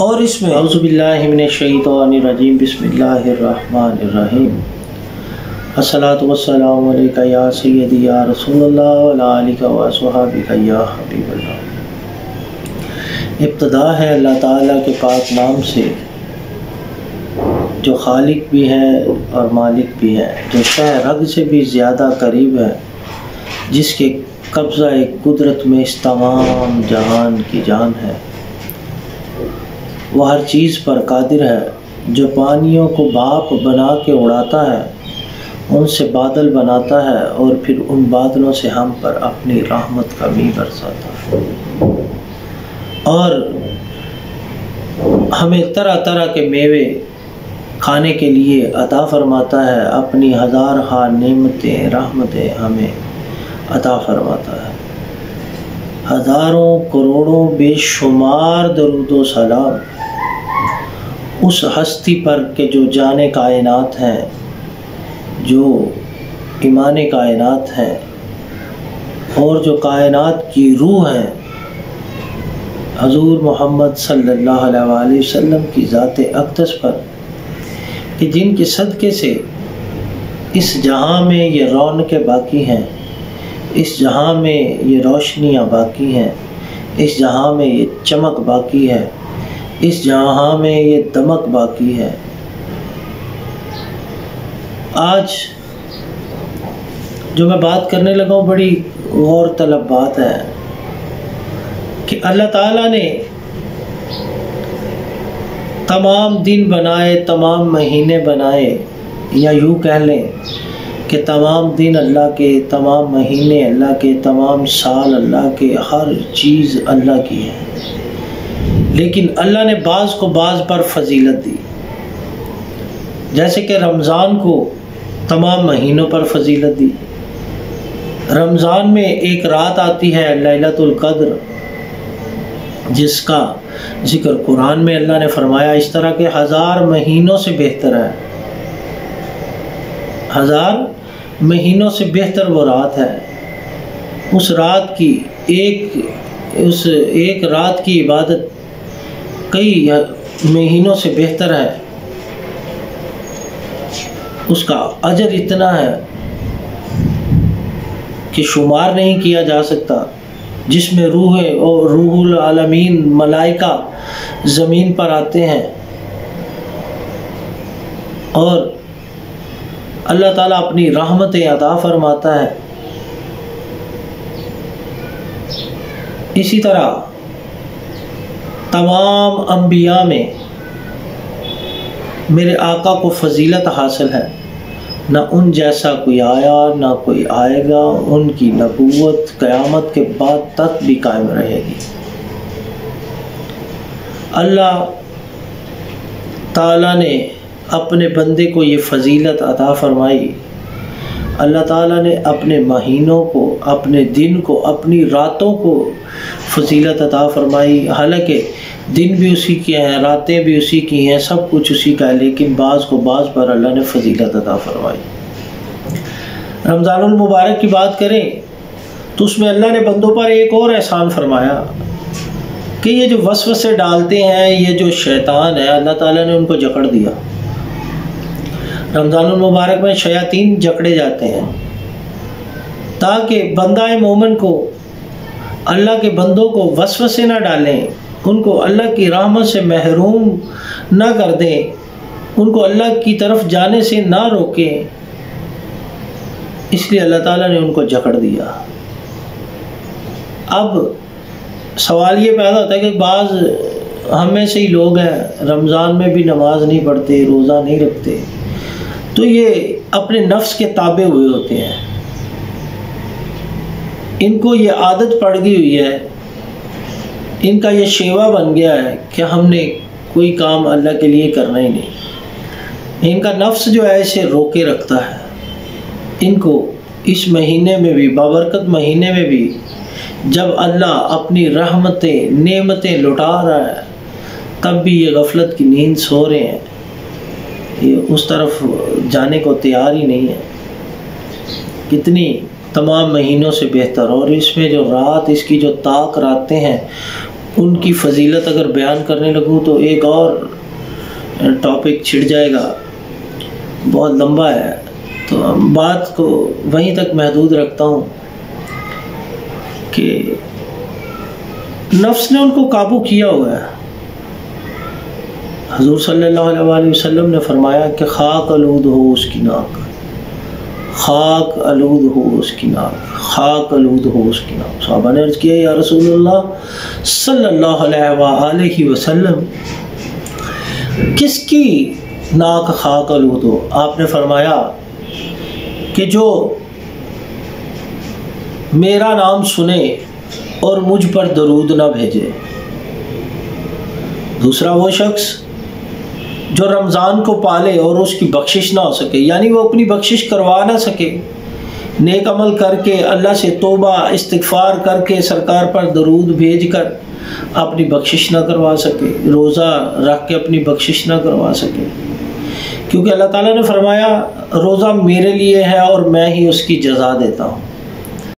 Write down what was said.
और इसमें औज़ुबिल्लाहि मिनश्शैतानिर्रजीम बिस्मिल्लाहिर्रहमानिर्रहीम अस्सलातु वस्सलामु अलैका या सय्यदी या रसूलल्लाह व अला आलिका व अस्हाबिका या हबीबल्लाह। इब्तिदा है अल्लाह ताला के पाक नाम से जो खालिक भी है और मालिक भी है, जो शह रग से भी ज़्यादा करीब है, जिसके कब्ज़ा एक कुदरत में इस तमाम जहान की जान है। वह हर चीज़ पर कादिर है, जो पानियों को भाप बना के उड़ाता है, उनसे बादल बनाता है और फिर उन बादलों से हम पर अपनी रहमत का मी बरसाता है और हमें तरह तरह के मेवे खाने के लिए अता फरमाता है। अपनी हज़ार हा नेमतें रहमतें हमें अता फरमाता है। हज़ारों करोड़ों बेशुमार दरूदो सलाम उस हस्ती पर के जो जाने कायनात हैं, जो ईमाने कायनात हैं और जो कायनात की रूह हैं, हज़ूर मोहम्मद सल्लल्लाहु अलैहि वसल्लम की ज़ात अक़दस पर, कि जिनके सदक़े से इस जहां में ये रौनकें बाकी हैं, इस जहां में ये रोशनियां बाकी हैं, इस जहां में ये चमक बाकी है, इस जहां में ये दमक बाकी है। आज जो मैं बात करने लगा हूँ बड़ी गौर तलब बात है कि अल्लाह ताला ने तमाम दिन बनाए, तमाम महीने बनाए, या यूँ कह लें कि तमाम दिन अल्लाह के, तमाम महीने अल्लाह के, तमाम साल अल्लाह के, हर चीज़ अल्लाह की है। लेकिन अल्लाह ने बाज़ को बाज़ पर फजीलत दी। जैसे कि रमज़ान को तमाम महीनों पर फजीलत दी। रमज़ान में एक रात आती है लैलतुल क़द्र, जिसका ज़िक्र कुरान में अल्लाह ने फरमाया इस तरह के 1000 महीनों से बेहतर है। 1000 महीनों से बेहतर वो रात है। उस रात की एक रात की इबादत कई महीनों से बेहतर है। उसका अजर इतना है कि शुमार नहीं किया जा सकता, जिसमें रूह और रूहुल आलमीन मलाइका ज़मीन पर आते हैं और अल्लाह ताला अपनी रहमतें अता फरमाता है। इसी तरह तमाम अंबिया में मेरे आका को फजीलत हासिल है। न उन जैसा कोई आया, न कोई आएगा। उनकी नबूवत क़यामत के बाद तक भी कायम रहेगी। अल्लाह ताला ने अपने बंदे को ये फजीलत अता फरमाई। अल्लाह ताला ने अपने महीनों को, अपने दिन को, अपनी रातों को फजीलत अता फरमाई। हालांकि दिन भी उसी के हैं, रातें भी उसी की हैं, सब कुछ उसी का है, लेकिन बाज़ को बाज़ पर अल्लाह ने फजीलत अता फरमाई। रमज़ानुल मुबारक की बात करें तो उसमें अल्लाह ने बंदों पर एक और एहसान फरमाया कि ये जो वसवसे डालते हैं, ये जो शैतान है, अल्लाह ताला ने उनको जकड़ दिया। रमज़ानुल मुबारक में शयातीन जकड़े जाते हैं ताकि बंदा मोमिन को, अल्लाह के बंदों को वसवसे ना डालें, उनको अल्लाह की रहमत से महरूम ना कर दें, उनको अल्लाह की तरफ जाने से ना रोकें। इसलिए अल्लाह ताला ने उनको जकड़ दिया। अब सवाल ये पैदा होता है कि बाज़ हम में से ही लोग हैं, रमज़ान में भी नमाज नहीं पढ़ते, रोज़ा नहीं रखते, तो ये अपने नफ्स के ताबे हुए होते हैं। इनको ये आदत पड़ गई हुई है, इनका ये शेवा बन गया है कि हमने कोई काम अल्लाह के लिए करना ही नहीं। इनका नफ्स जो है इसे रोके रखता है। इनको इस महीने में भी, बाबरकत महीने में भी, जब अल्लाह अपनी रहमतें, नेमतें लुटा रहा है, तब भी ये गफलत की नींद सो रहे हैं। ये उस तरफ जाने को तैयार ही नहीं है। कितनी तमाम महीनों से बेहतर। और इसमें जो रात, इसकी जो ताक रातें हैं, उनकी फजीलत अगर बयान करने लगूँ तो एक और टॉपिक छिड़ जाएगा, बहुत लंबा है, तो बात को वहीं तक महदूद रखता हूँ कि नफ्स ने उनको काबू किया हुआ है। हुज़ूर सल्लल्लाहु अलैहि वसल्लम ने फरमाया कि खाक आलूद हो उसकी नाक, खाक आलूद हो उसकी नाक, खाक आलूद हो उसकी नाक। सहाबा ने अर्ज़ किया, या रसूलुल्लाह सल्लल्लाहु अलैहि वसल्लम, किसकी नाक खाक आलूद हो? आपने फरमाया कि जो मेरा नाम सुने और मुझ पर दरूद ना भेजे। दूसरा वो शख्स जो रमज़ान को पाले और उसकी बख्शिश ना हो सके, यानी वो अपनी बख्शिश करवा ना सके, नेक अमल करके अल्लाह से तौबा इस्तिग़फ़ार करके सरकार पर दरूद भेज कर अपनी बख्शिश ना करवा सके, रोज़ा रख के अपनी बख्शिश ना करवा सके। क्योंकि अल्लाह ताला ने फरमाया रोज़ा मेरे लिए है और मैं ही उसकी जज़ा देता हूँ।